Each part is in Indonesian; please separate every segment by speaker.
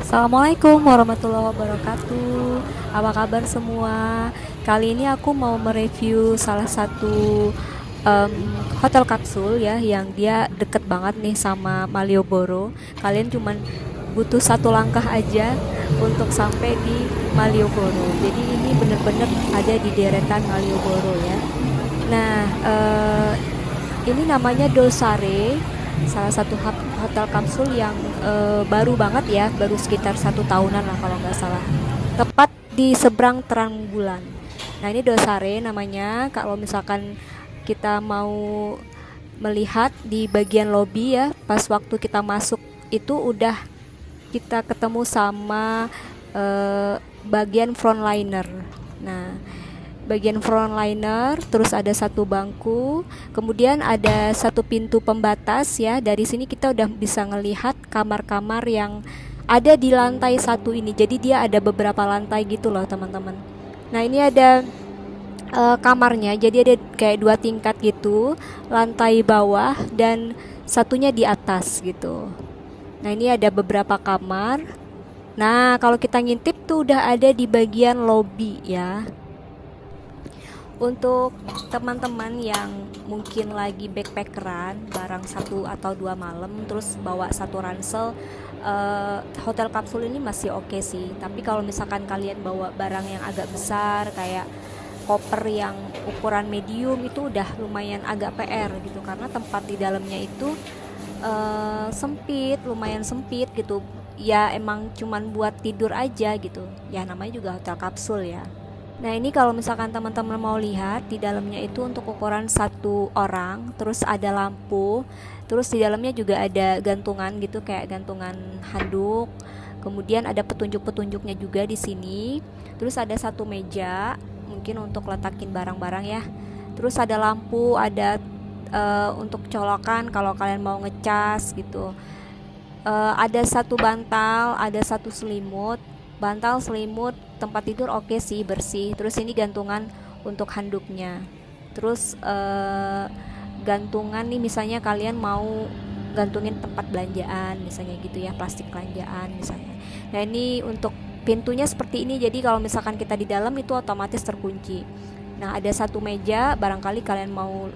Speaker 1: Assalamualaikum warahmatullahi wabarakatuh. Apa kabar semua? Kali ini aku mau mereview salah satu em, hotel kapsul ya, yang dia deket banget nih sama Malioboro. Kalian cuman butuh satu langkah aja untuk sampai di Malioboro. Jadi ini bener-bener ada di deretan Malioboro ya. Nah, ini namanya Dolsare, salah satu hotel kapsul yang baru banget ya, baru sekitar 1 tahunan lah kalau nggak salah. Tepat di seberang terang bulan. Nah ini Dolsare namanya. Kalau misalkan kita mau melihat di bagian lobby ya, pas waktu kita masuk itu udah kita ketemu sama bagian frontliner. Nah, bagian frontliner, terus ada satu bangku, kemudian ada satu pintu pembatas ya. Dari sini kita udah bisa ngelihat kamar-kamar yang ada di lantai satu ini. Jadi dia ada beberapa lantai gitu loh teman-teman. Nah ini ada kamarnya, jadi ada kayak 2 tingkat gitu, lantai bawah dan satunya di atas gitu. Nah ini ada beberapa kamar. Nah kalau kita ngintip tuh udah ada di bagian lobby ya. Untuk teman-teman yang mungkin lagi backpackeran barang 1 atau 2 malam terus bawa satu ransel, hotel kapsul ini masih oke sih. Tapi kalau misalkan kalian bawa barang yang agak besar kayak koper yang ukuran medium, itu udah lumayan agak PR gitu, karena tempat di dalamnya itu sempit, lumayan sempit gitu ya. Emang cuman buat tidur aja gitu ya, namanya juga hotel kapsul ya. Nah ini kalau misalkan teman-teman mau lihat di dalamnya itu untuk ukuran 1 orang, terus ada lampu, terus di dalamnya juga ada gantungan gitu kayak gantungan handuk, kemudian ada petunjuk-petunjuknya juga di sini, terus ada satu meja mungkin untuk letakin barang-barang ya, terus ada lampu, ada untuk colokan kalau kalian mau ngecas gitu. Ada satu bantal, ada satu selimut. Bantal, selimut, tempat tidur oke sih, bersih. Terus ini gantungan untuk handuknya. Terus gantungan nih, misalnya kalian mau gantungin tempat belanjaan misalnya gitu ya, plastik belanjaan misalnya. Nah ini untuk pintunya seperti ini, jadi kalau misalkan kita di dalam itu otomatis terkunci. Nah ada satu meja, barangkali kalian mau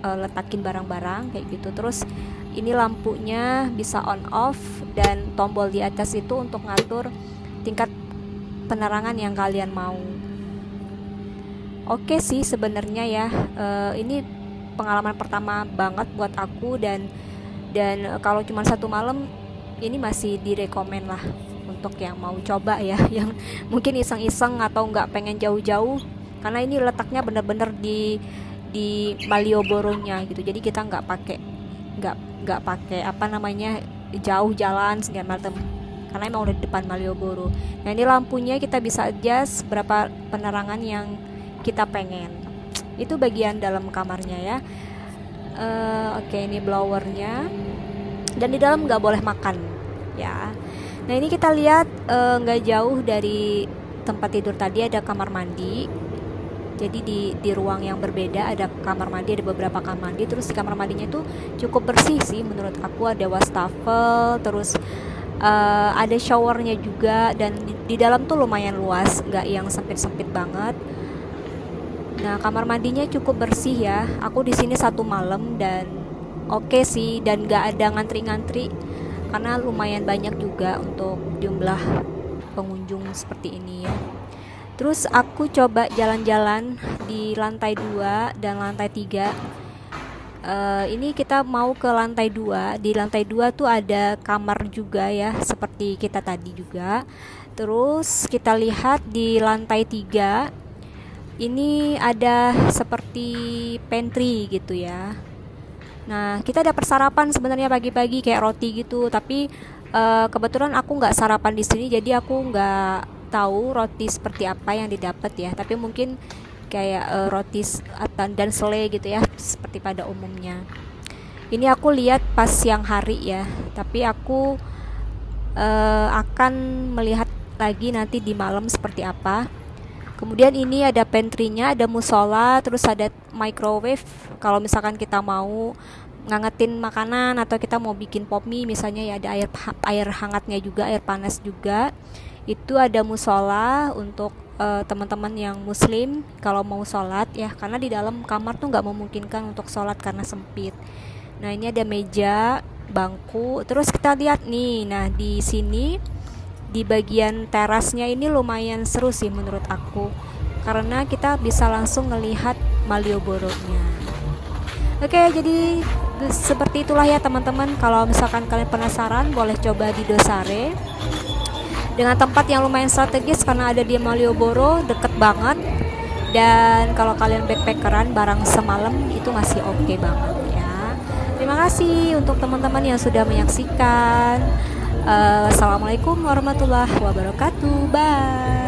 Speaker 1: letakin barang-barang kayak gitu. Terus ini lampunya bisa on off, dan tombol di atas itu untuk ngatur tingkat penerangan yang kalian mau. Oke sih sebenarnya ya, ini pengalaman pertama banget buat aku, dan kalau cuma 1 malam ini masih direkomen lah untuk yang mau coba ya, yang mungkin iseng-iseng atau nggak pengen jauh-jauh, karena ini letaknya bener-bener di Malioboro-nya gitu. Jadi kita nggak pakai apa namanya, jauh jalan segala macam, karena emang udah di depan Malioboro. Nah ini lampunya kita bisa adjust berapa penerangan yang kita pengen. Itu bagian dalam kamarnya ya. Oke, ini blowernya, dan di dalam nggak boleh makan ya. Nah ini kita lihat nggak jauh dari tempat tidur tadi ada kamar mandi. Jadi di ruang yang berbeda ada kamar mandi, ada beberapa kamar mandi. Terus di kamar mandinya itu cukup bersih sih menurut aku, ada wastafel, terus ada showernya juga, dan di dalam tuh lumayan luas, nggak yang sempit-sempit banget. Nah kamar mandinya cukup bersih ya. Aku di sini 1 malam dan oke sih, dan nggak ada ngantri-ngantri karena lumayan banyak juga untuk jumlah pengunjung seperti ini ya. Terus aku coba jalan-jalan di lantai 2 dan lantai 3. Ini kita mau ke lantai 2. Di lantai 2 tuh ada kamar juga ya, seperti kita tadi juga. Terus kita lihat di lantai 3, ini ada seperti pantry gitu ya. Nah kita dapat sarapan sebenarnya pagi-pagi kayak roti gitu, tapi kebetulan aku nggak sarapan di sini, jadi aku nggak tahu roti seperti apa yang didapat ya. Tapi mungkin kayak roti dan selai gitu ya, seperti pada umumnya. Ini aku lihat pas siang hari ya, tapi aku akan melihat lagi nanti di malam seperti apa. Kemudian ini ada pantry-nya, ada musola, terus ada microwave kalau misalkan kita mau ngangetin makanan, atau kita mau bikin pop mie misalnya, ya ada air hangatnya juga, air panas juga. Itu ada musola untuk teman-teman yang muslim kalau mau sholat ya, karena di dalam kamar tuh nggak memungkinkan untuk sholat karena sempit. Nah ini ada meja, bangku. Terus kita lihat nih, nah di sini di bagian terasnya ini lumayan seru sih menurut aku, karena kita bisa langsung ngelihat Malioboro-nya. Oke, jadi seperti itulah ya teman-teman. Kalau misalkan kalian penasaran, boleh coba di Dosare, dengan tempat yang lumayan strategis karena ada di Malioboro, deket banget. Dan kalau kalian backpackeran barang semalam itu masih oke banget ya. Terima kasih untuk teman-teman yang sudah menyaksikan. Assalamualaikum warahmatullahi wabarakatuh. Bye.